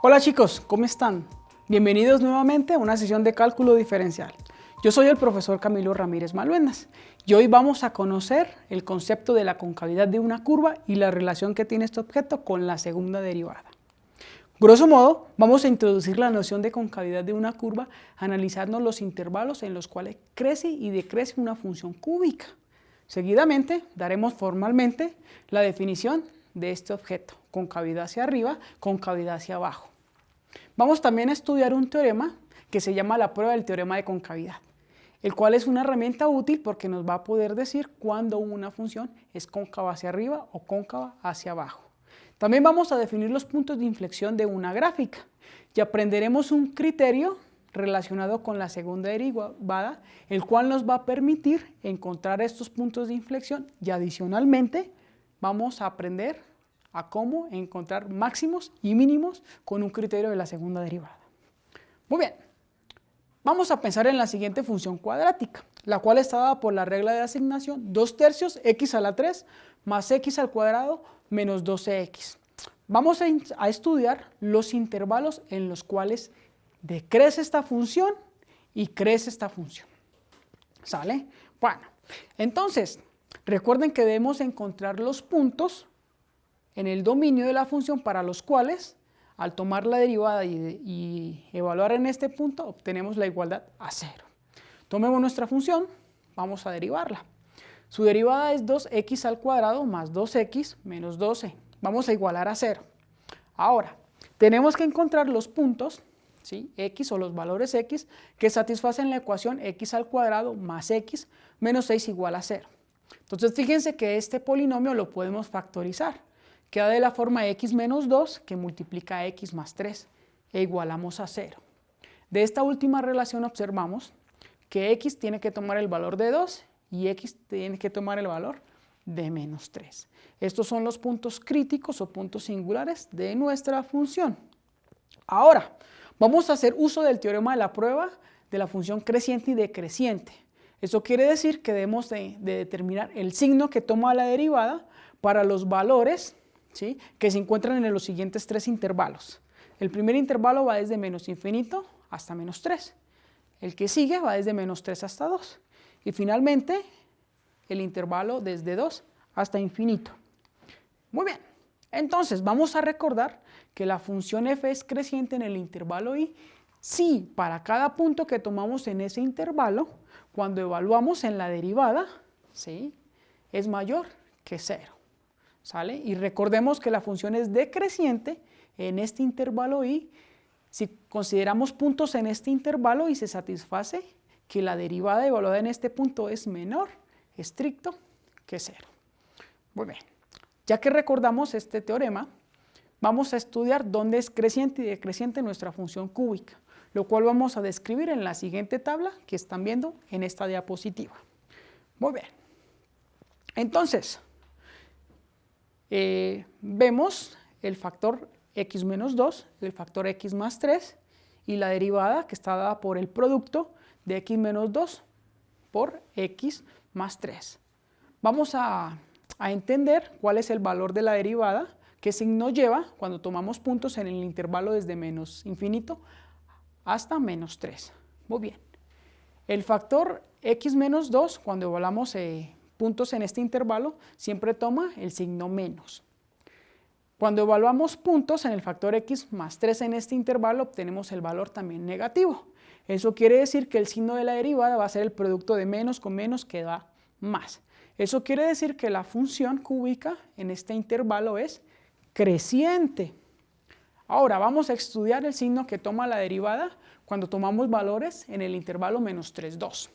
Hola chicos, ¿cómo están? Bienvenidos nuevamente a una sesión de cálculo diferencial. Yo soy el profesor Camilo Ramírez Maluendas y hoy vamos a conocer el concepto de la concavidad de una curva y la relación que tiene este objeto con la segunda derivada. Grosso modo, vamos a introducir la noción de concavidad de una curva analizando los intervalos en los cuales crece y decrece una función cúbica. Seguidamente, daremos formalmente la definición de este objeto, concavidad hacia arriba, concavidad hacia abajo. Vamos también a estudiar un teorema que se llama la prueba del teorema de concavidad, el cual es una herramienta útil porque nos va a poder decir cuándo una función es cóncava hacia arriba o cóncava hacia abajo. También vamos a definir los puntos de inflexión de una gráfica y aprenderemos un criterio relacionado con la segunda derivada, el cual nos va a permitir encontrar estos puntos de inflexión y adicionalmente vamos a aprender a cómo encontrar máximos y mínimos con un criterio de la segunda derivada. Muy bien, vamos a pensar en la siguiente función cuadrática, la cual está dada por la regla de asignación 2/3 x a la 3 más x al cuadrado menos 12x. Vamos a estudiar los intervalos en los cuales decrece esta función y crece esta función. ¿Sale? Bueno, entonces, recuerden que debemos encontrar los puntos en el dominio de la función para los cuales, al tomar la derivada y evaluar en este punto, obtenemos la igualdad a 0. Tomemos nuestra función, vamos a derivarla. Su derivada es 2x al cuadrado más 2x menos 12. Vamos a igualar a 0. Ahora, tenemos que encontrar los puntos, ¿sí?, x o los valores x que satisfacen la ecuación x al cuadrado más x menos 6 igual a 0. Entonces, fíjense que este polinomio lo podemos factorizar. Queda de la forma x menos 2 que multiplica a x más 3 e igualamos a 0. De esta última relación observamos que x tiene que tomar el valor de 2 y x tiene que tomar el valor de menos 3. Estos son los puntos críticos o puntos singulares de nuestra función. Ahora, vamos a hacer uso del teorema de la prueba de la función creciente y decreciente. Eso quiere decir que debemos de determinar el signo que toma la derivada para los valores, ¿sí?, que se encuentran en los siguientes tres intervalos. El primer intervalo va desde menos infinito hasta menos 3. El que sigue va desde menos 3 hasta 2. Y finalmente, el intervalo desde 2 hasta infinito. Muy bien, entonces vamos a recordar que la función f es creciente en el intervalo i si para cada punto que tomamos en ese intervalo, cuando evaluamos en la derivada, ¿sí?, es mayor que 0. ¿Sale? Y recordemos que la función es decreciente en este intervalo i si consideramos puntos en este intervalo y se satisface que la derivada evaluada en este punto es menor, estricto, que 0. Muy bien, ya que recordamos este teorema, vamos a estudiar dónde es creciente y decreciente nuestra función cúbica, lo cual vamos a describir en la siguiente tabla que están viendo en esta diapositiva. Muy bien, entonces, vemos el factor x menos 2, el factor x más 3 y la derivada que está dada por el producto de x menos 2 por x más 3. Vamos a entender cuál es el valor de la derivada, qué signo lleva cuando tomamos puntos en el intervalo desde menos infinito hasta menos 3. Muy bien. El factor x menos 2, cuando evaluamos puntos en este intervalo, siempre toma el signo menos. Cuando evaluamos puntos en el factor x más 3 en este intervalo, obtenemos el valor también negativo. Eso quiere decir que el signo de la derivada va a ser el producto de menos con menos que da más. Eso quiere decir que la función cúbica en este intervalo es creciente. Ahora vamos a estudiar el signo que toma la derivada cuando tomamos valores en el intervalo menos 3, 2.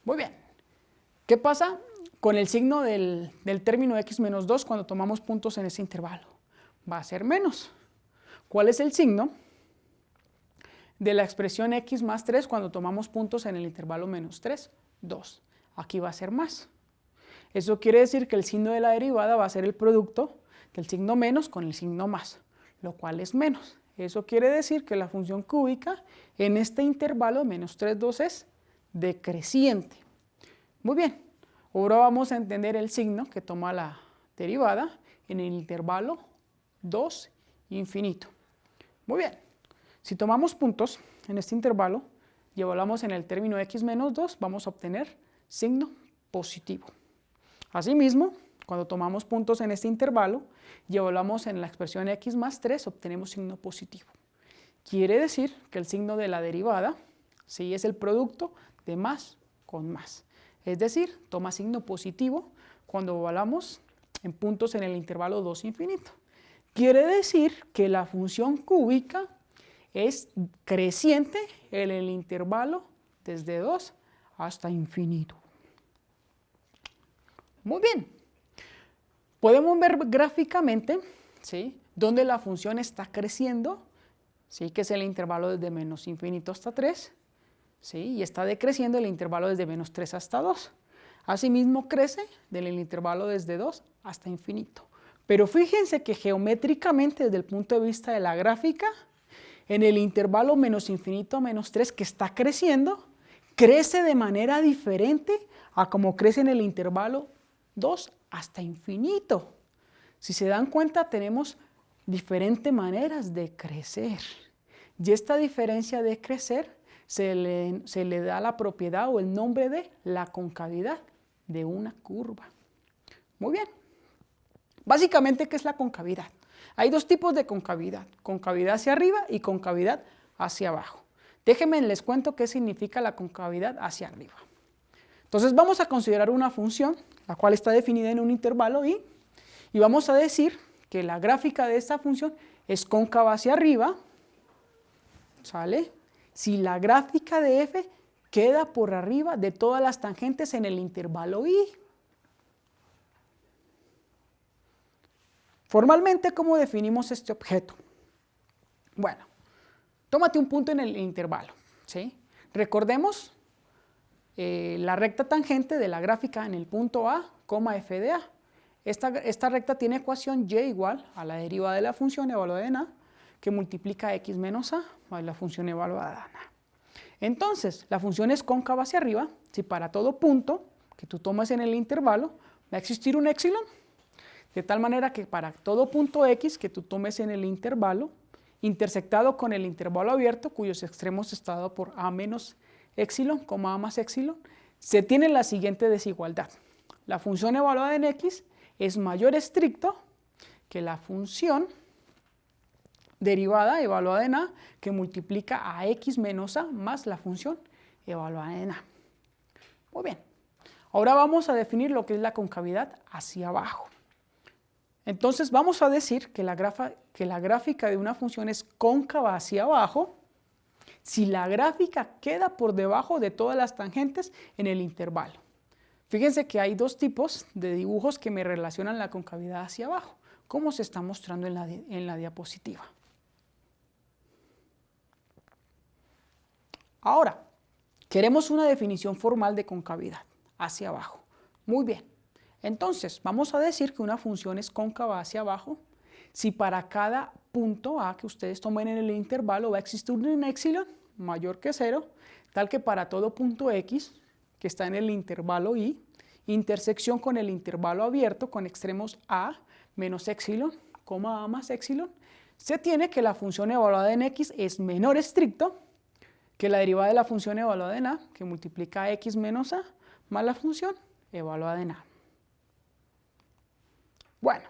Muy bien. ¿Qué pasa con el signo del término x menos 2 cuando tomamos puntos en ese intervalo? Va a ser menos. ¿Cuál es el signo de la expresión x más 3 cuando tomamos puntos en el intervalo menos 3, 2? Aquí va a ser más. Eso quiere decir que el signo de la derivada va a ser el producto del signo menos con el signo más, lo cual es menos. Eso quiere decir que la función cúbica en este intervalo menos 3, 2 es decreciente. Muy bien, ahora vamos a entender el signo que toma la derivada en el intervalo 2 infinito. Muy bien. Si tomamos puntos en este intervalo y evaluamos en el término x menos 2, vamos a obtener signo positivo. Asimismo, cuando tomamos puntos en este intervalo y evaluamos en la expresión x más 3, obtenemos signo positivo. Quiere decir que el signo de la derivada, sí, es el producto de más con más. Es decir, toma signo positivo cuando evaluamos en puntos en el intervalo 2 infinito. Quiere decir que la función cúbica es creciente en el intervalo desde 2 hasta infinito. Muy bien. Podemos ver gráficamente, ¿sí?, dónde la función está creciendo, ¿sí?, que es el intervalo desde menos infinito hasta 3, ¿sí?, y está decreciendo el intervalo desde menos 3 hasta 2. Asimismo crece del intervalo desde 2 hasta infinito. Pero fíjense que geométricamente, desde el punto de vista de la gráfica, en el intervalo menos infinito a menos 3 que está creciendo, crece de manera diferente a como crece en el intervalo 2 hasta infinito. Si se dan cuenta, tenemos diferentes maneras de crecer. Y esta diferencia de crecer se le da la propiedad o el nombre de la concavidad de una curva. Muy bien. Básicamente, ¿qué es la concavidad? Hay dos tipos de concavidad: concavidad hacia arriba y concavidad hacia abajo. Déjenme les cuento qué significa la concavidad hacia arriba. Entonces vamos a considerar una función, la cual está definida en un intervalo y vamos a decir que la gráfica de esta función es cóncava hacia arriba, ¿sale?, si la gráfica de f queda por arriba de todas las tangentes en el intervalo y. Formalmente, ¿cómo definimos este objeto? Bueno, tómate un punto en el intervalo, ¿sí? Recordemos la recta tangente de la gráfica en el punto A, f de A. Esta recta tiene ecuación y igual a la derivada de la función evaluada en A, que multiplica x menos A más la función evaluada en A. Entonces, la función es cóncava hacia arriba si para todo punto que tú tomas en el intervalo va a existir un épsilon, de tal manera que para todo punto x que tú tomes en el intervalo, intersectado con el intervalo abierto, cuyos extremos está dado por a menos épsilon, a más épsilon, se tiene la siguiente desigualdad. La función evaluada en x es mayor estricto que la función derivada evaluada en a, que multiplica a x menos a más la función evaluada en a. Muy bien. Ahora vamos a definir lo que es la concavidad hacia abajo. Entonces vamos a decir que la gráfica de una función es cóncava hacia abajo si la gráfica queda por debajo de todas las tangentes en el intervalo. Fíjense que hay dos tipos de dibujos que me relacionan la concavidad hacia abajo, como se está mostrando en la diapositiva. Ahora, queremos una definición formal de concavidad hacia abajo. Muy bien. Entonces, vamos a decir que una función es cóncava hacia abajo si para cada punto A que ustedes tomen en el intervalo va a existir un épsilon mayor que 0, tal que para todo punto x que está en el intervalo y, intersección con el intervalo abierto con extremos a menos épsilon, a más épsilon, se tiene que la función evaluada en x es menor estricto que la derivada de la función evaluada en a, que multiplica a x menos a, más la función evaluada en a. Bueno,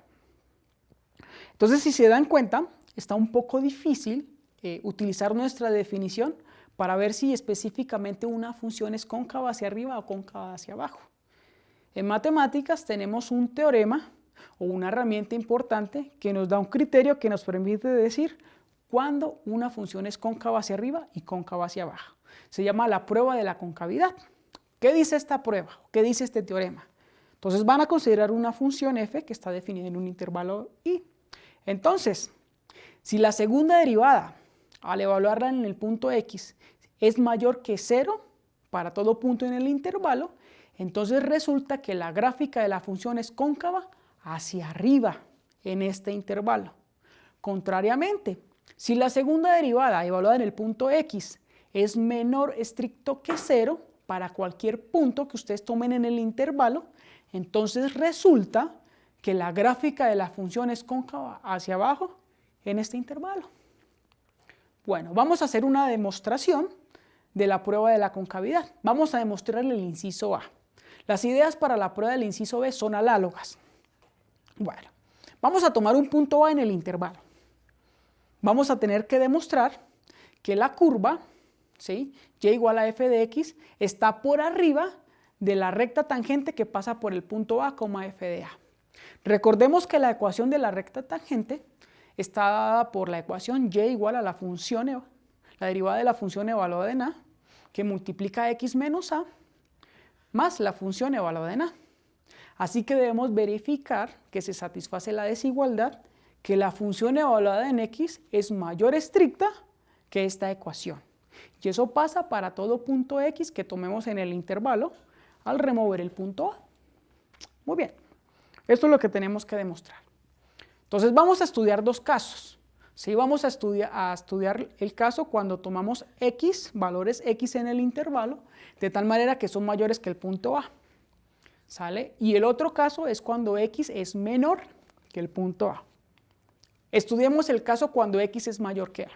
entonces si se dan cuenta, está un poco difícil utilizar nuestra definición para ver si específicamente una función es cóncava hacia arriba o cóncava hacia abajo. En matemáticas tenemos un teorema o una herramienta importante que nos da un criterio que nos permite decir cuándo una función es cóncava hacia arriba y cóncava hacia abajo. Se llama la prueba de la concavidad. ¿Qué dice esta prueba? ¿Qué dice este teorema? Entonces van a considerar una función f que está definida en un intervalo y. Entonces, si la segunda derivada, al evaluarla en el punto x, es mayor que 0 para todo punto en el intervalo, entonces resulta que la gráfica de la función es cóncava hacia arriba en este intervalo. Contrariamente, si la segunda derivada evaluada en el punto x es menor estricto que 0 para cualquier punto que ustedes tomen en el intervalo, entonces resulta que la gráfica de la función es cóncava hacia abajo en este intervalo. Bueno, vamos a hacer una demostración de la prueba de la concavidad. Vamos a demostrar el inciso A. Las ideas para la prueba del inciso B son análogas. Bueno, vamos a tomar un punto A en el intervalo. Vamos a tener que demostrar que la curva, ¿sí?, y igual a f de x, está por arriba de la recta tangente que pasa por el punto A, f de A. Recordemos que la ecuación de la recta tangente está dada por la ecuación y igual a la función, la derivada de la función evaluada en A, que multiplica x menos A, más la función evaluada en A. Así que debemos verificar que se satisface la desigualdad, que la función evaluada en x es mayor estricta que esta ecuación. Y eso pasa para todo punto x que tomemos en el intervalo al remover el punto A. Muy bien, esto es lo que tenemos que demostrar. Entonces vamos a estudiar dos casos. Sí, vamos a estudiar el caso cuando tomamos x, valores x en el intervalo, de tal manera que son mayores que el punto A. ¿Sale? Y el otro caso es cuando x es menor que el punto A. Estudiemos el caso cuando x es mayor que A.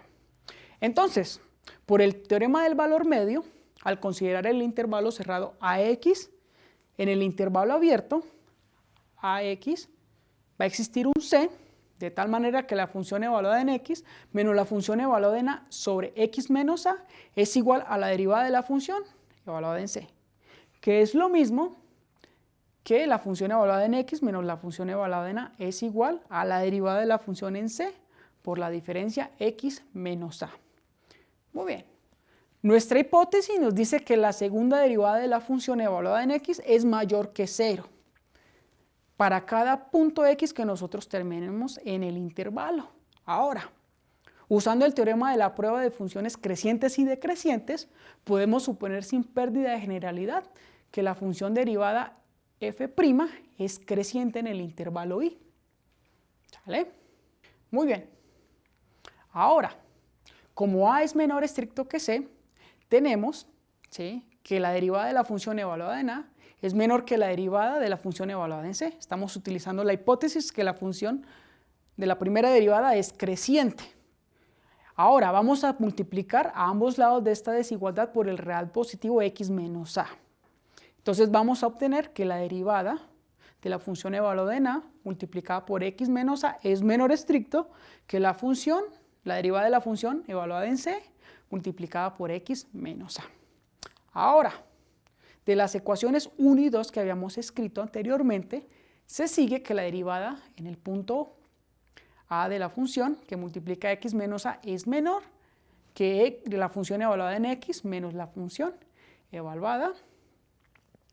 Entonces, por el teorema del valor medio, al considerar el intervalo cerrado AX, en el intervalo abierto, AX, va a existir un C, de tal manera que la función evaluada en x menos la función evaluada en A sobre x menos A es igual a la derivada de la función evaluada en C, que es lo mismo que la función evaluada en x menos la función evaluada en A es igual a la derivada de la función en C por la diferencia x menos A. Muy bien. Nuestra hipótesis nos dice que la segunda derivada de la función evaluada en x es mayor que 0 para cada punto x que nosotros terminemos en el intervalo. Ahora, usando el teorema de la prueba de funciones crecientes y decrecientes, podemos suponer sin pérdida de generalidad que la función derivada f' es creciente en el intervalo i. ¿Sale? Muy bien. Ahora, como A es menor estricto que C, tenemos, ¿sí?, que la derivada de la función evaluada en A es menor que la derivada de la función evaluada en C. Estamos utilizando la hipótesis que la función de la primera derivada es creciente. Ahora vamos a multiplicar a ambos lados de esta desigualdad por el real positivo x menos A. Entonces vamos a obtener que la derivada de la función evaluada en A multiplicada por x menos A es menor estricto que la derivada de la función evaluada en C multiplicada por x menos A. Ahora, de las ecuaciones 1 y 2 que habíamos escrito anteriormente, se sigue que la derivada en el punto A de la función que multiplica x menos A es menor que la función evaluada en x menos la función evaluada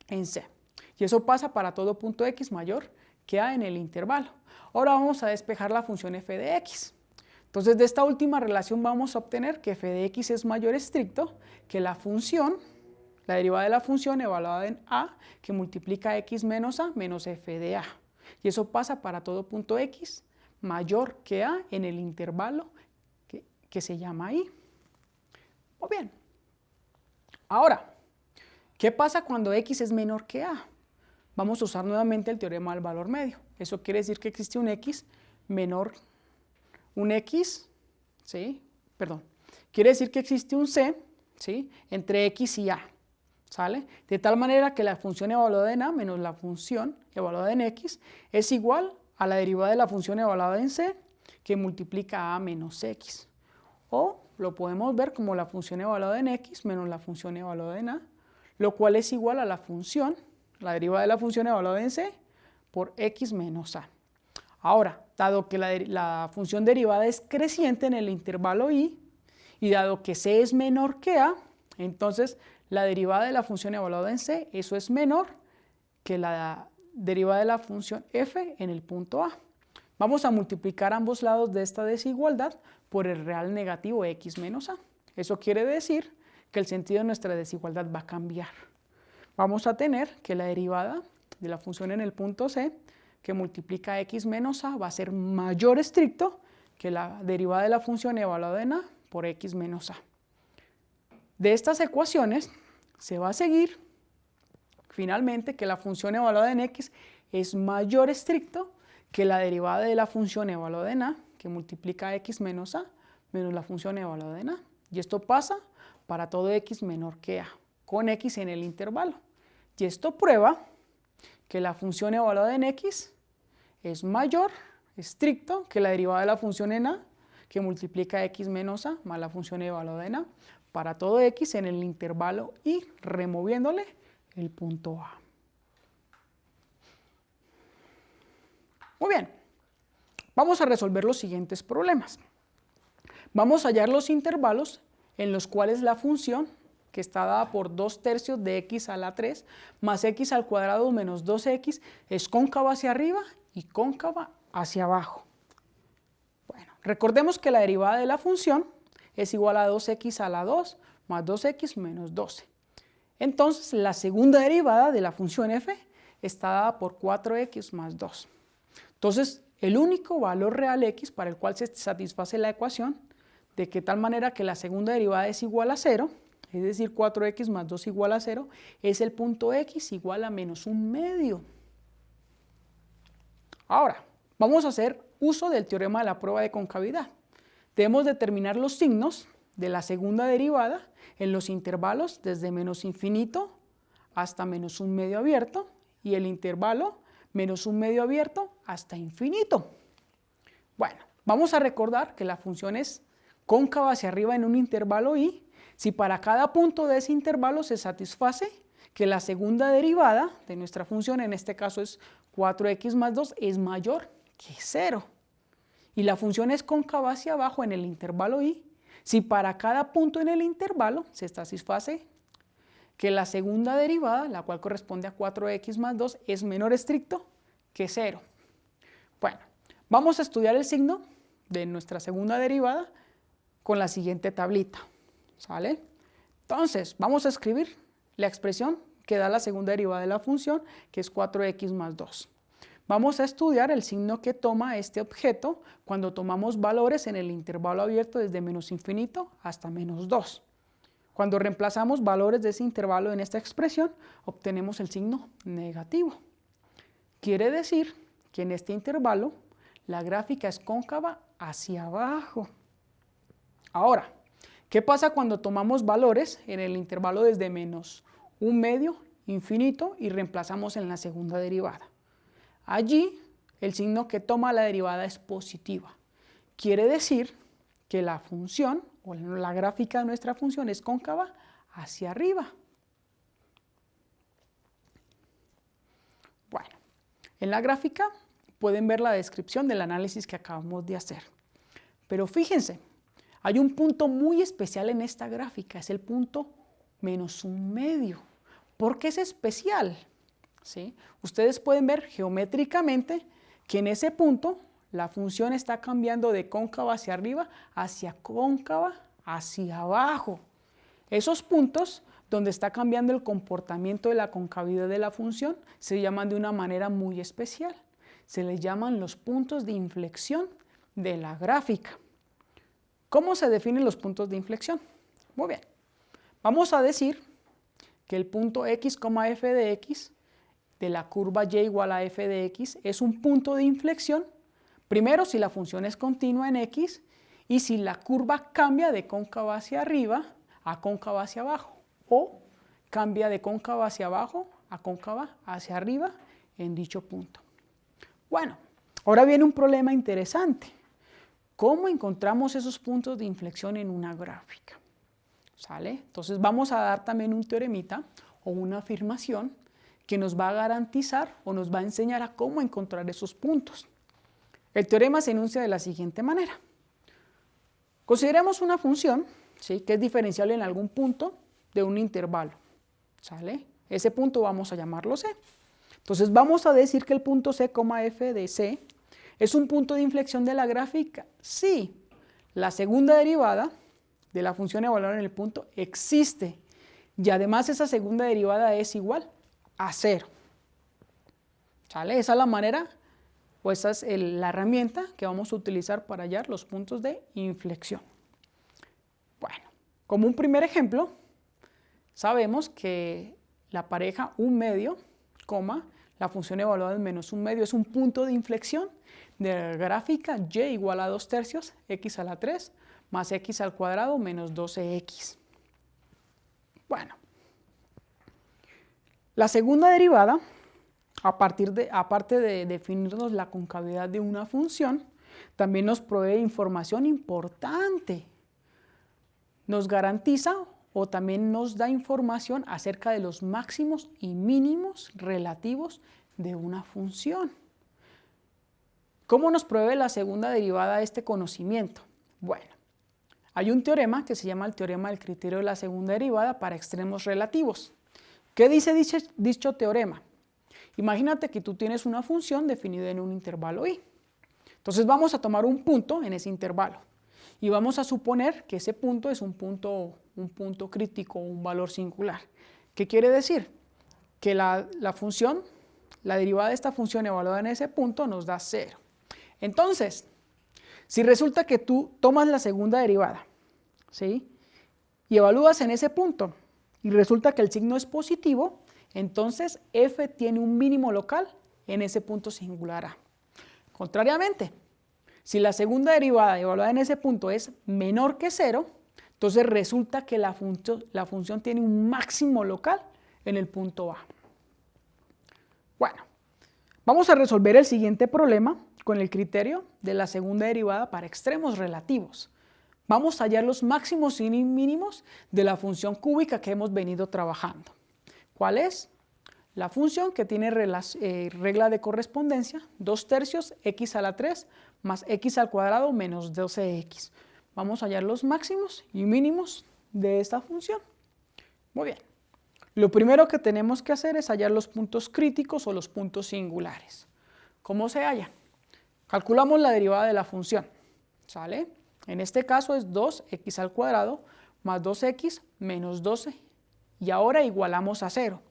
en C. Y eso pasa para todo punto x mayor que A en el intervalo. Ahora vamos a despejar la función f de x. Entonces, de esta última relación vamos a obtener que f de x es mayor estricto que la derivada de la función evaluada en A, que multiplica x menos A menos f de A. Y eso pasa para todo punto x mayor que A en el intervalo que se llama I. Muy bien. Ahora, ¿qué pasa cuando x es menor que A? Vamos a usar nuevamente el teorema del valor medio. Eso quiere decir que existe un x menor quiere decir que existe un C, ¿sí?, entre x y A, ¿sale? De tal manera que la función evaluada en A menos la función evaluada en x es igual a la derivada de la función evaluada en C que multiplica A menos x. O lo podemos ver como la función evaluada en x menos la función evaluada en A, lo cual es igual a la derivada de la función evaluada en C por x menos A. Ahora, dado que la función derivada es creciente en el intervalo i, y dado que c es menor que a, entonces la derivada de la función evaluada en c, eso es menor que la derivada de la función f en el punto a. Vamos a multiplicar ambos lados de esta desigualdad por el real negativo x menos a. Eso quiere decir que el sentido de nuestra desigualdad va a cambiar. Vamos a tener que la derivada de la función en el punto c, que multiplica x menos a, va a ser mayor estricto que la derivada de la función evaluada en a por x menos a. De estas ecuaciones se va a seguir finalmente que la función evaluada en x es mayor estricto que la derivada de la función evaluada en a, que multiplica x menos a menos la función evaluada en A. Y esto pasa para todo x menor que A, con x en el intervalo. Y esto prueba que la función evaluada en x es mayor, estricto, que la derivada de la función en A, que multiplica x menos A más la función evaluada en A, para todo x en el intervalo y removiéndole el punto A. Muy bien, vamos a resolver los siguientes problemas. Vamos a hallar los intervalos en los cuales la función, que está dada por 2/3 de x a la 3 más x al cuadrado menos 2x, es cóncava hacia arriba y cóncava hacia abajo. Bueno, recordemos que la derivada de la función es igual a 2x a la 2 más 2x menos 12. Entonces, la segunda derivada de la función f está dada por 4x más 2. Entonces, el único valor real x para el cual se satisface la ecuación de que tal manera que la segunda derivada es igual a 0, es decir, 4x más 2 igual a 0, es el punto x igual a menos 1/2. Ahora, vamos a hacer uso del teorema de la prueba de concavidad. Debemos determinar los signos de la segunda derivada en los intervalos desde menos infinito hasta menos 1/2 abierto y el intervalo menos 1/2 abierto hasta infinito. Bueno, vamos a recordar que la función es cóncava hacia arriba en un intervalo y si para cada punto de ese intervalo se satisface que la segunda derivada de nuestra función, en este caso es 4x más 2, es mayor que 0. Y la función es cóncava hacia abajo en el intervalo y si para cada punto en el intervalo se satisface que la segunda derivada, la cual corresponde a 4x más 2, es menor estricto que 0. Bueno, vamos a estudiar el signo de nuestra segunda derivada con la siguiente tablita, ¿sale? Entonces, vamos a escribir la expresión que da la segunda derivada de la función, que es 4x más 2. Vamos a estudiar el signo que toma este objeto cuando tomamos valores en el intervalo abierto desde menos infinito hasta menos 2. Cuando reemplazamos valores de ese intervalo en esta expresión, obtenemos el signo negativo. Quiere decir que en este intervalo la gráfica es cóncava hacia abajo. Ahora, ¿qué pasa cuando tomamos valores en el intervalo desde menos 1/2, infinito y reemplazamos en la segunda derivada? Allí el signo que toma la derivada es positiva. Quiere decir que la función o la gráfica de nuestra función es cóncava hacia arriba. Bueno, en la gráfica pueden ver la descripción del análisis que acabamos de hacer. Pero fíjense, hay un punto muy especial en esta gráfica, es el punto menos 1/2. ¿Por qué es especial? ¿Sí? Ustedes pueden ver geométricamente que en ese punto la función está cambiando de cóncava hacia arriba hacia cóncava hacia abajo. Esos puntos donde está cambiando el comportamiento de la concavidad de la función se llaman de una manera muy especial. Se les llaman los puntos de inflexión de la gráfica. ¿Cómo se definen los puntos de inflexión? Muy bien, vamos a decir que el punto x, f de x de la curva y igual a f de x es un punto de inflexión, primero si la función es continua en x y si la curva cambia de cóncava hacia arriba a cóncava hacia abajo o cambia de cóncava hacia abajo a cóncava hacia arriba en dicho punto. Bueno, ahora viene un problema interesante. ¿Cómo encontramos esos puntos de inflexión en una gráfica? ¿Sale? Entonces vamos a dar también un teoremita o una afirmación que nos va a garantizar o nos va a enseñar a cómo encontrar esos puntos. El teorema se enuncia de la siguiente manera. Consideremos una función, ¿sí?, que es diferenciable en algún punto de un intervalo. ¿Sale? Ese punto vamos a llamarlo C. Entonces vamos a decir que el punto C, f de C es un punto de inflexión de la gráfica si la segunda derivada de la función evaluada en el punto existe y además esa segunda derivada es igual a 0. ¿Sale? Esa es la manera o esa es la herramienta que vamos a utilizar para hallar los puntos de inflexión. Bueno, como un primer ejemplo, sabemos que la pareja 1/2, La función evaluada en menos 1/2 es un punto de inflexión de la gráfica y igual a 2/3 x a la 3 más x al cuadrado menos 12x. Bueno, la segunda derivada, aparte de definirnos la concavidad de una función, también nos provee información importante. Nos garantiza o también nos da información acerca de los máximos y mínimos relativos de una función. ¿Cómo nos provee la segunda derivada este conocimiento? Bueno, hay un teorema que se llama el teorema del criterio de la segunda derivada para extremos relativos. ¿Qué dice dicho teorema? Imagínate que tú tienes una función definida en un intervalo i. Entonces vamos a tomar un punto en ese intervalo y vamos a suponer que ese punto es un punto crítico, un valor singular. ¿Qué quiere decir? Que la derivada de esta función evaluada en ese punto nos da 0. Entonces, si resulta que tú tomas la segunda derivada, ¿sí?, y evalúas en ese punto y resulta que el signo es positivo, entonces f tiene un mínimo local en ese punto singular a. Contrariamente, si la segunda derivada evaluada en ese punto es menor que 0, entonces resulta que la función tiene un máximo local en el punto a. Bueno, vamos a resolver el siguiente problema con el criterio de la segunda derivada para extremos relativos. Vamos a hallar los máximos y mínimos de la función cúbica que hemos venido trabajando. ¿Cuál es? La función que tiene regla de correspondencia, 2/3 x a la 3 más x al cuadrado menos 12x. Vamos a hallar los máximos y mínimos de esta función. Muy bien. Lo primero que tenemos que hacer es hallar los puntos críticos o los puntos singulares. ¿Cómo se halla? Calculamos la derivada de la función. ¿Sale? En este caso es 2x al cuadrado más 2x menos 12. Y ahora igualamos a 0.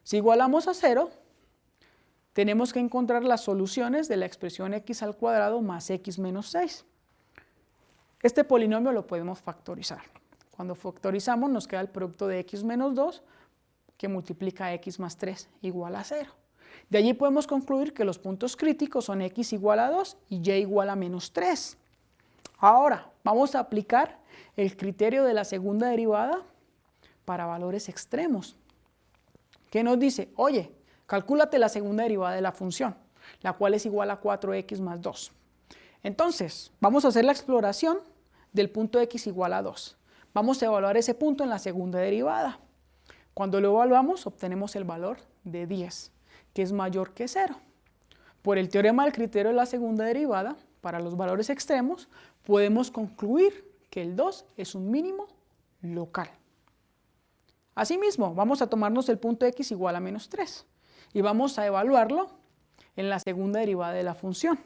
Si igualamos a 0, tenemos que encontrar las soluciones de la expresión x al cuadrado más x menos 6. Este polinomio lo podemos factorizar. Cuando factorizamos nos queda el producto de x menos 2 que multiplica x más 3 igual a 0. De allí podemos concluir que los puntos críticos son x igual a 2 y y igual a menos 3. Ahora vamos a aplicar el criterio de la segunda derivada para valores extremos. ¿Qué nos dice? Oye, calcúlate la segunda derivada de la función, la cual es igual a 4x más 2. Entonces, vamos a hacer la exploración del punto x igual a 2. Vamos a evaluar ese punto en la segunda derivada. Cuando lo evaluamos, obtenemos el valor de 10, que es mayor que 0. Por el teorema del criterio de la segunda derivada, para los valores extremos, podemos concluir que el 2 es un mínimo local. Asimismo, vamos a tomarnos el punto x igual a menos 3 y vamos a evaluarlo en la segunda derivada de la función.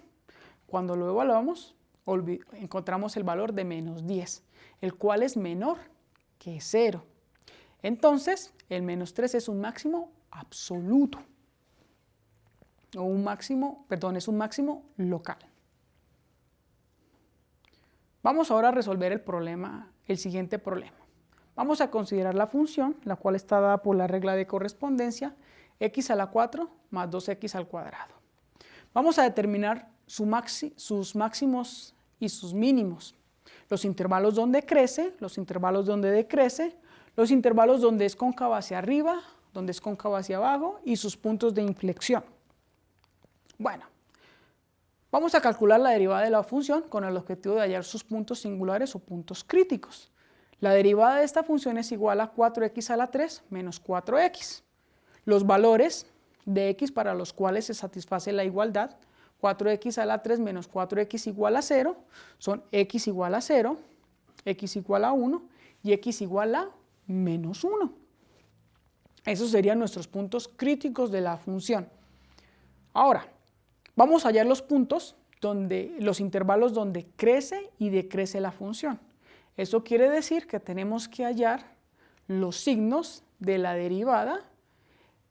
Cuando lo evaluamos, encontramos el valor de menos 10, el cual es menor que 0. Entonces, el menos 3 es un máximo absoluto, o es un máximo local. Vamos ahora a resolver el siguiente problema. Vamos a considerar la función, la cual está dada por la regla de correspondencia, x a la 4 más 2x al cuadrado. Vamos a determinar sus máximos y sus mínimos, los intervalos donde crece, los intervalos donde decrece, los intervalos donde es cóncava hacia arriba, donde es cóncava hacia abajo y sus puntos de inflexión. Bueno, vamos a calcular la derivada de la función con el objetivo de hallar sus puntos singulares o puntos críticos. La derivada de esta función es igual a 4x a la 3 menos 4x. Los valores de x para los cuales se satisface la igualdad, 4x a la 3 menos 4x igual a 0, son x igual a 0, x igual a 1 y x igual a menos 1. Esos serían nuestros puntos críticos de la función. Ahora, vamos a hallar los los intervalos donde crece y decrece la función. Eso quiere decir que tenemos que hallar los signos de la derivada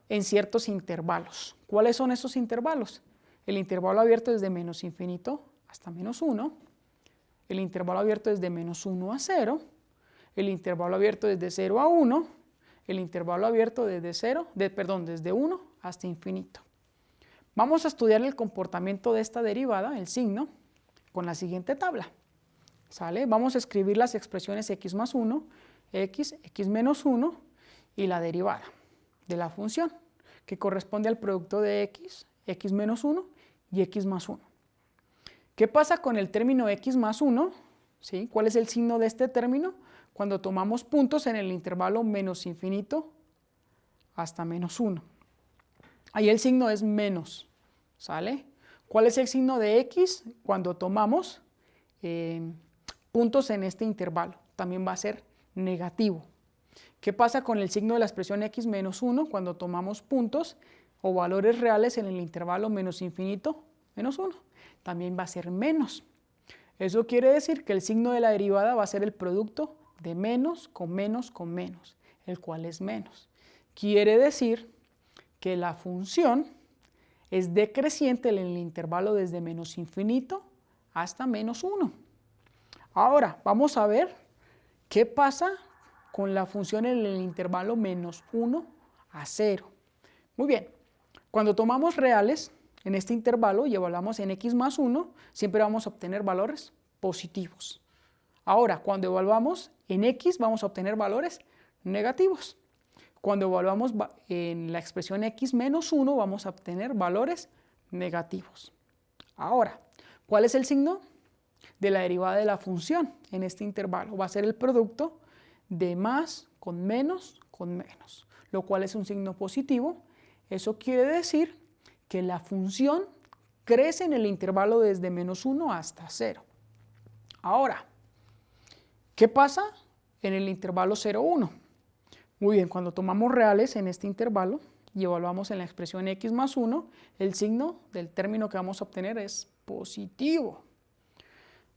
en ciertos intervalos. ¿Cuáles son esos intervalos? El intervalo abierto desde menos infinito hasta menos 1, el intervalo abierto desde menos 1 a 0, el intervalo abierto desde 0 a 1, el intervalo abierto desde 1 hasta infinito. Vamos a estudiar el comportamiento de esta derivada, el signo, con la siguiente tabla. ¿Sale? Vamos a escribir las expresiones x más 1, x menos 1 y la derivada de la función, que corresponde al producto de x menos 1 y x más 1. ¿Qué pasa con el término x más 1? ¿Sí? ¿Cuál es el signo de este término? Cuando tomamos puntos en el intervalo menos infinito hasta menos 1. Ahí el signo es menos, ¿sale? ¿Cuál es el signo de x cuando tomamos puntos en este intervalo? También va a ser negativo. ¿Qué pasa con el signo de la expresión x menos 1 cuando tomamos puntos o valores reales en el intervalo menos infinito, menos 1? También va a ser menos. Eso quiere decir que el signo de la derivada va a ser el producto de menos con menos con menos, el cual es menos. Quiere decir que la función es decreciente en el intervalo desde menos infinito hasta menos 1. Ahora, vamos a ver qué pasa con la función en el intervalo menos 1 a 0. Muy bien, cuando tomamos reales en este intervalo y evaluamos en x más 1, siempre vamos a obtener valores positivos. Ahora, cuando evaluamos en x, vamos a obtener valores negativos. Cuando evaluamos en la expresión x menos 1, vamos a obtener valores negativos. Ahora, ¿cuál es el signo de la derivada de la función en este intervalo? Va a ser el producto de más con menos, lo cual es un signo positivo. Eso quiere decir que la función crece en el intervalo desde menos 1 hasta 0. Ahora, ¿qué pasa en el intervalo 0, 1? Muy bien, cuando tomamos reales en este intervalo y evaluamos en la expresión x más 1, el signo del término que vamos a obtener es positivo.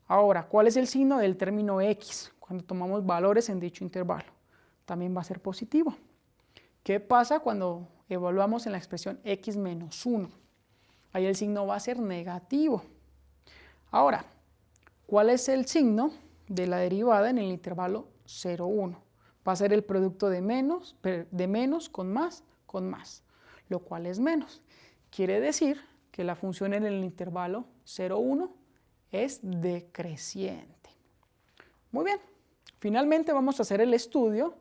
Ahora, ¿cuál es el signo del término x cuando tomamos valores en dicho intervalo? También va a ser positivo. ¿Qué pasa cuando evaluamos en la expresión x menos 1? Ahí el signo va a ser negativo. Ahora, ¿cuál es el signo de la derivada en el intervalo 0, 1? Va a ser el producto de menos con más, lo cual es menos. Quiere decir que la función en el intervalo 0, 1 es decreciente. Muy bien, finalmente vamos a hacer el estudio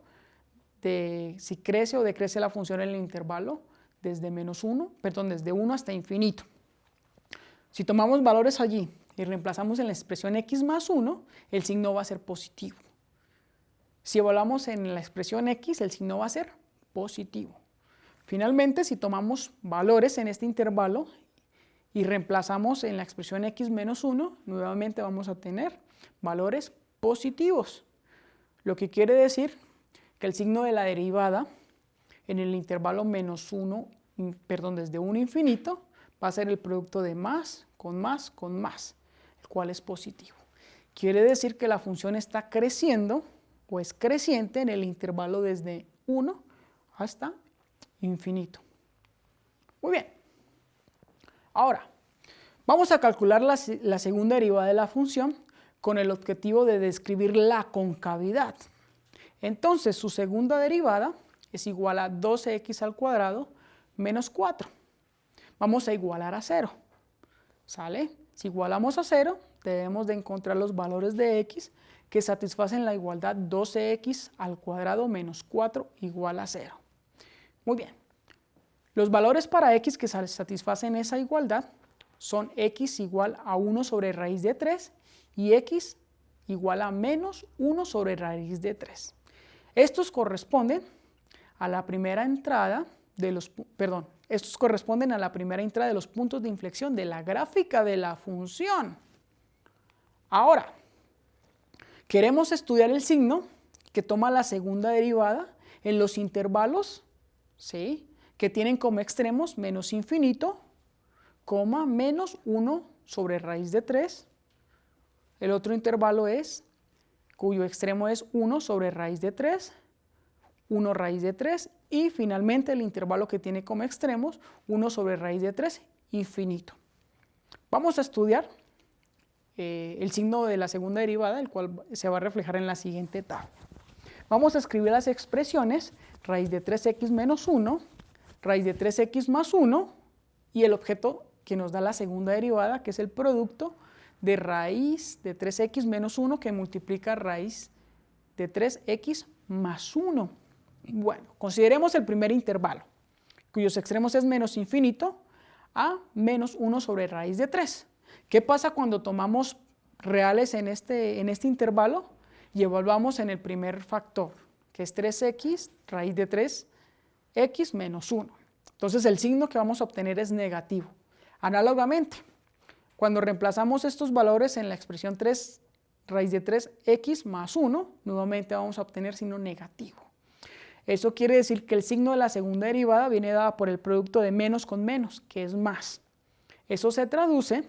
de si crece o decrece la función en el intervalo desde 1 hasta infinito. Si tomamos valores allí y reemplazamos en la expresión x más 1, el signo va a ser positivo. Si evaluamos en la expresión x, el signo va a ser positivo. Finalmente, si tomamos valores en este intervalo y reemplazamos en la expresión x menos 1, nuevamente vamos a tener valores positivos. Lo que quiere decir que el signo de la derivada en el intervalo desde 1 infinito va a ser el producto de más, el cual es positivo. Quiere decir que la función está creciendo o es creciente en el intervalo desde 1 hasta infinito. Muy bien. Ahora, vamos a calcular la segunda derivada de la función con el objetivo de describir la concavidad. Entonces, su segunda derivada es igual a 12x al cuadrado menos 4. Vamos a igualar a 0. ¿Sale? Si igualamos a 0, debemos de encontrar los valores de x que satisfacen la igualdad 12x al cuadrado menos 4 igual a 0. Muy bien. Los valores para x que satisfacen esa igualdad son x igual a 1 sobre raíz de 3 y x igual a menos 1 sobre raíz de 3. Estos corresponden a la primera entrada de los puntos de inflexión de la gráfica de la función. Ahora, queremos estudiar el signo que toma la segunda derivada en los intervalos, ¿sí?, que tienen como extremos menos infinito, menos 1 sobre raíz de 3. El otro intervalo cuyo extremo es 1 sobre raíz de 3, 1 raíz de 3 y finalmente el intervalo que tiene como extremos 1 sobre raíz de 3 infinito. Vamos a estudiar el signo de la segunda derivada, el cual se va a reflejar en la siguiente tabla. Vamos a escribir las expresiones raíz de 3x menos 1, raíz de 3x más 1 y el objeto que nos da la segunda derivada, que es el producto de raíz de 3x menos 1 que multiplica raíz de 3x más 1. Bueno, consideremos el primer intervalo, cuyos extremos es menos infinito a menos 1 sobre raíz de 3. ¿Qué pasa cuando tomamos reales en este intervalo y evaluamos en el primer factor, que es 3x raíz de 3x menos 1? Entonces el signo que vamos a obtener es negativo. Análogamente, cuando reemplazamos estos valores en la expresión 3 raíz de 3x más 1, nuevamente vamos a obtener signo negativo. Eso quiere decir que el signo de la segunda derivada viene dada por el producto de menos con menos, que es más. Eso se traduce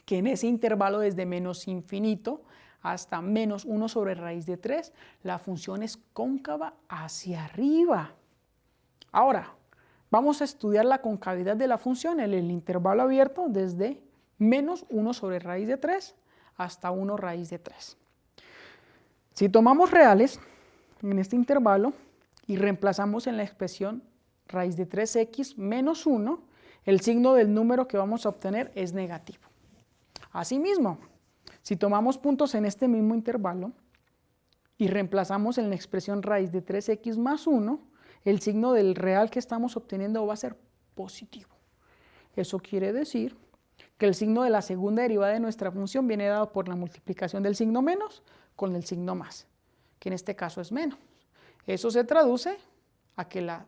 que en ese intervalo desde menos infinito hasta menos 1 sobre raíz de 3, la función es cóncava hacia arriba. Ahora, vamos a estudiar la concavidad de la función en el intervalo abierto desde menos 1 sobre raíz de 3 hasta 1 raíz de 3. Si tomamos reales en este intervalo y reemplazamos en la expresión raíz de 3x menos 1, el signo del número que vamos a obtener es negativo. Asimismo, si tomamos puntos en este mismo intervalo y reemplazamos en la expresión raíz de 3x más 1, el signo del real que estamos obteniendo va a ser positivo. Eso quiere decir que el signo de la segunda derivada de nuestra función viene dado por la multiplicación del signo menos con el signo más, que en este caso es menos. Eso se traduce a que la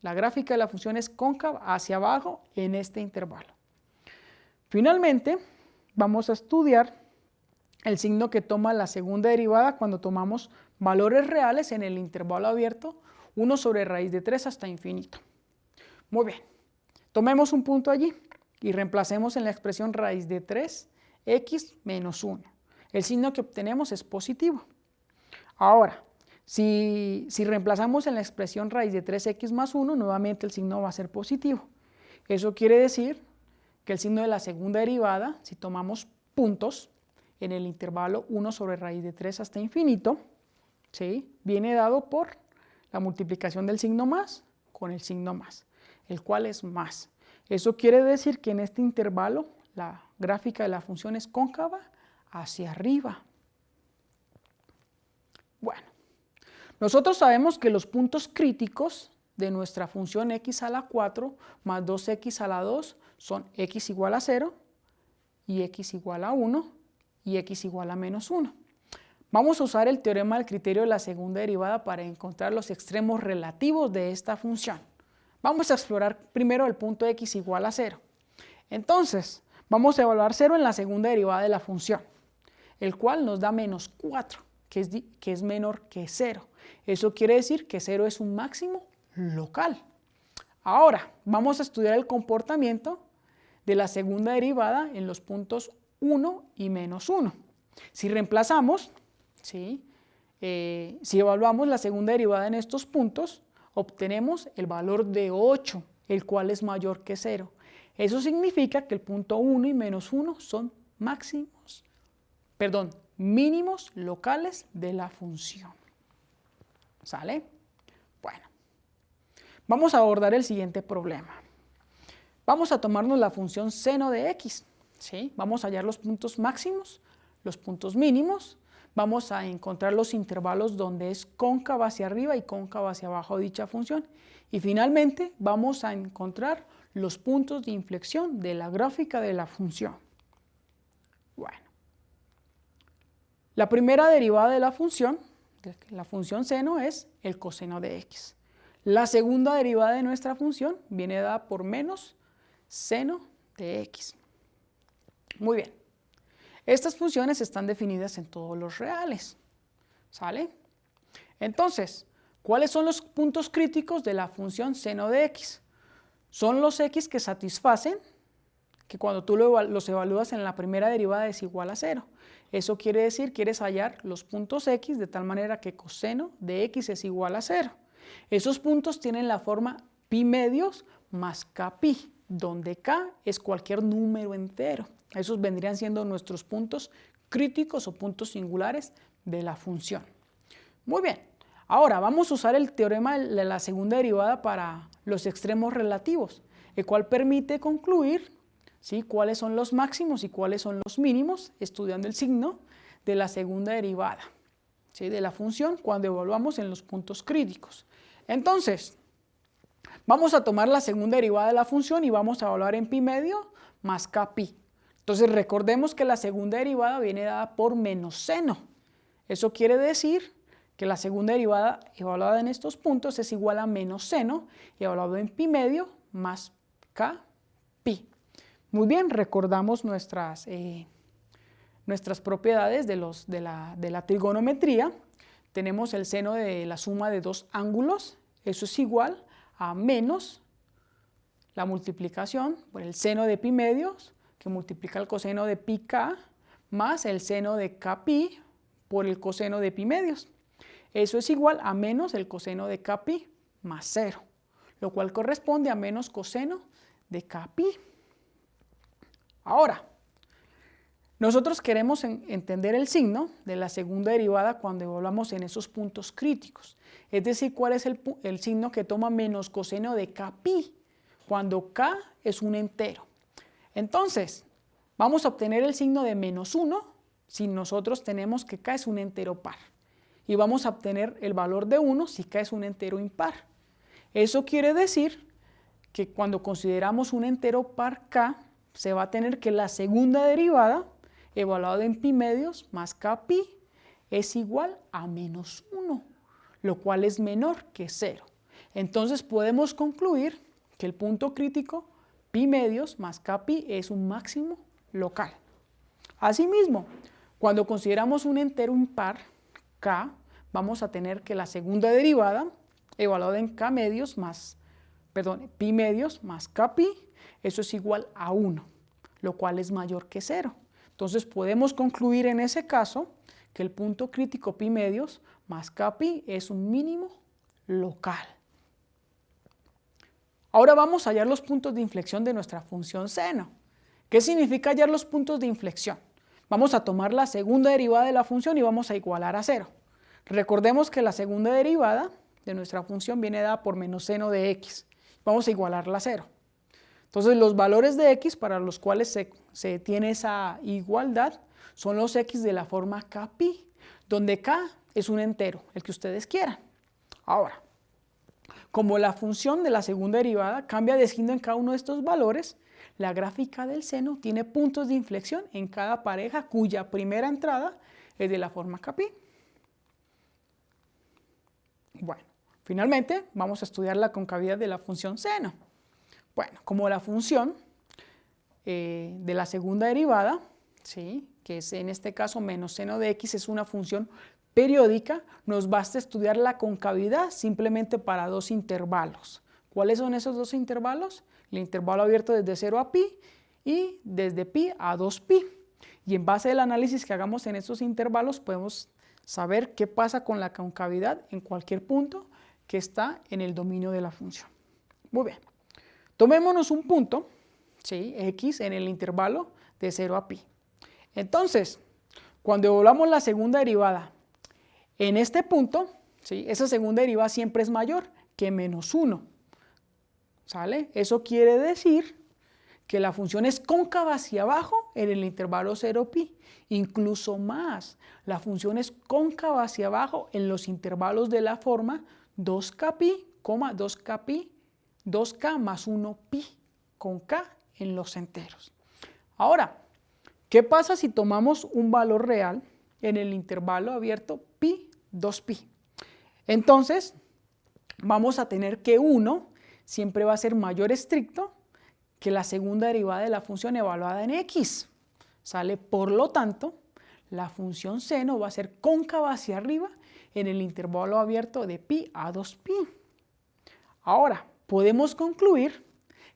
gráfica de la función es cóncava hacia abajo en este intervalo. Finalmente, vamos a estudiar el signo que toma la segunda derivada cuando tomamos valores reales en el intervalo abierto 1 sobre raíz de 3 hasta infinito. Muy bien, tomemos un punto allí y reemplacemos en la expresión raíz de 3x menos 1. El signo que obtenemos es positivo. Ahora, si reemplazamos en la expresión raíz de 3x más 1, nuevamente el signo va a ser positivo. Eso quiere decir que el signo de la segunda derivada, si tomamos puntos en el intervalo 1 sobre raíz de 3 hasta infinito, ¿sí?, viene dado por la multiplicación del signo más con el signo más, el cual es más. Eso quiere decir que en este intervalo la gráfica de la función es cóncava hacia arriba. Bueno, nosotros sabemos que los puntos críticos de nuestra función x a la 4 más 2x a la 2 son x igual a 0 y x igual a 1 y x igual a menos 1. Vamos a usar el teorema del criterio de la segunda derivada para encontrar los extremos relativos de esta función. Vamos a explorar primero el punto x igual a 0. Entonces, vamos a evaluar 0 en la segunda derivada de la función, el cual nos da menos 4, que es menor que 0. Eso quiere decir que 0 es un máximo local. Ahora, vamos a estudiar el comportamiento de la segunda derivada en los puntos 1 y menos 1. Si reemplazamos, si evaluamos la segunda derivada en estos puntos, obtenemos el valor de 8, el cual es mayor que 0. Eso significa que el punto 1 y menos 1 son mínimos locales de la función. ¿Sale? Bueno, vamos a abordar el siguiente problema. Vamos a tomarnos la función seno de x, ¿sí? Vamos a hallar los puntos máximos, los puntos mínimos, vamos a encontrar los intervalos donde es cóncava hacia arriba y cóncava hacia abajo dicha función, y finalmente vamos a encontrar los puntos de inflexión de la gráfica de la función. Bueno, la primera derivada de la función seno es el coseno de x. La segunda derivada de nuestra función viene dada por menos seno de x. Muy bien. Estas funciones están definidas en todos los reales. ¿Sale? Entonces, ¿cuáles son los puntos críticos de la función seno de x? Son los x que satisfacen, que cuando tú los evalúas en la primera derivada es igual a 0. Eso quiere decir, quieres hallar los puntos x de tal manera que coseno de x es igual a 0. Esos puntos tienen la forma pi medios más kpi, donde k es cualquier número entero. Esos vendrían siendo nuestros puntos críticos o puntos singulares de la función. Muy bien, ahora vamos a usar el teorema de la segunda derivada para los extremos relativos. el cual permite concluir, ¿sí?, cuáles son los máximos y cuáles son los mínimos, estudiando el signo de la segunda derivada, ¿sí?, de la función cuando evaluamos en los puntos críticos. Entonces, vamos a tomar la segunda derivada de la función y vamos a evaluar en pi medio más kpi. Entonces recordemos que la segunda derivada viene dada por menos seno. Eso quiere decir que la segunda derivada evaluada en estos puntos es igual a menos seno y evaluado en pi medio más kpi. Muy bien, recordamos nuestras propiedades de la trigonometría. Tenemos el seno de la suma de dos ángulos, eso es igual a menos la multiplicación por el seno de pi medios, que multiplica el coseno de pi k, más el seno de kpi por el coseno de pi medios. Eso es igual a menos el coseno de kpi más 0, lo cual corresponde a menos coseno de kpi. Ahora, nosotros queremos entender el signo de la segunda derivada cuando evaluamos en esos puntos críticos. Es decir, cuál es el signo que toma menos coseno de kpi, cuando k es un entero. Entonces, vamos a obtener el signo de menos 1 si nosotros tenemos que k es un entero par. Y vamos a obtener el valor de 1 si k es un entero impar. Eso quiere decir que cuando consideramos un entero par k, se va a tener que la segunda derivada, evaluada en pi medios más kpi, es igual a menos 1, lo cual es menor que 0. Entonces podemos concluir que el punto crítico pi medios más kpi es un máximo local. Asimismo, cuando consideramos un entero impar, k, vamos a tener que la segunda derivada, evaluada en pi medios más kpi, eso es igual a 1, lo cual es mayor que 0. Entonces podemos concluir en ese caso que el punto crítico pi medios más kpi es un mínimo local. Ahora vamos a hallar los puntos de inflexión de nuestra función seno. ¿Qué significa hallar los puntos de inflexión? Vamos a tomar la segunda derivada de la función y vamos a igualar a 0. Recordemos que la segunda derivada de nuestra función viene dada por menos seno de x. Vamos a igualarla a 0. Entonces los valores de x para los cuales se tiene esa igualdad son los x de la forma kpi, donde k es un entero, el que ustedes quieran. Ahora, como la función de la segunda derivada cambia de signo en cada uno de estos valores, la gráfica del seno tiene puntos de inflexión en cada pareja cuya primera entrada es de la forma kpi. Bueno, finalmente vamos a estudiar la concavidad de la función seno. Bueno, como la función de la segunda derivada, ¿sí?, que es en este caso menos seno de x, es una función periódica, nos basta estudiar la concavidad simplemente para dos intervalos. ¿Cuáles son esos dos intervalos? El intervalo abierto desde 0 a pi y desde pi a 2pi. Y en base al análisis que hagamos en estos intervalos podemos saber qué pasa con la concavidad en cualquier punto que está en el dominio de la función. Muy bien. Tomémonos un punto, ¿sí?, x en el intervalo de 0 a pi. Entonces, cuando evaluamos la segunda derivada en este punto, ¿sí?, esa segunda derivada siempre es mayor que menos 1. ¿Sale? Eso quiere decir que la función es cóncava hacia abajo en el intervalo 0 pi. Incluso más, la función es cóncava hacia abajo en los intervalos de la forma 2kpi, 2kpi, 2k más 1 pi, con k en los enteros. Ahora, ¿qué pasa si tomamos un valor real en el intervalo abierto pi, 2pi? Entonces, vamos a tener que 1 siempre va a ser mayor estricto que la segunda derivada de la función evaluada en x. ¿Sale? Por lo tanto, la función seno va a ser cóncava hacia arriba en el intervalo abierto de pi a 2pi. Ahora, podemos concluir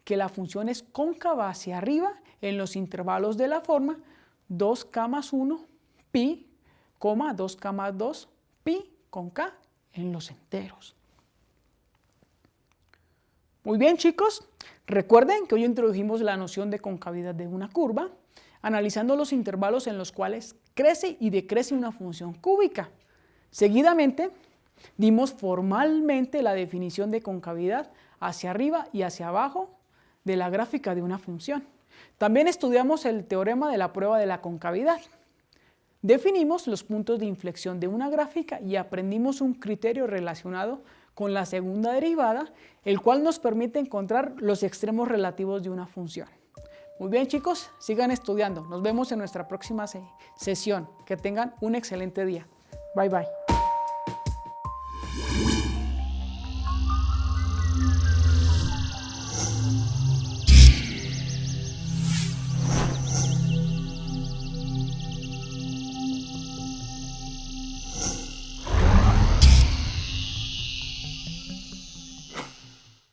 que la función es cóncava hacia arriba en los intervalos de la forma 2k más 1 pi, 2k más 2 pi con k en los enteros. Muy bien, chicos, recuerden que hoy introdujimos la noción de concavidad de una curva, analizando los intervalos en los cuales crece y decrece una función cúbica. Seguidamente, dimos formalmente la definición de concavidad hacia arriba y hacia abajo de la gráfica de una función. También estudiamos el teorema de la prueba de la concavidad. Definimos los puntos de inflexión de una gráfica y aprendimos un criterio relacionado con la segunda derivada, el cual nos permite encontrar los extremos relativos de una función. Muy bien, chicos, sigan estudiando. Nos vemos en nuestra próxima sesión. Que tengan un excelente día. Bye, bye.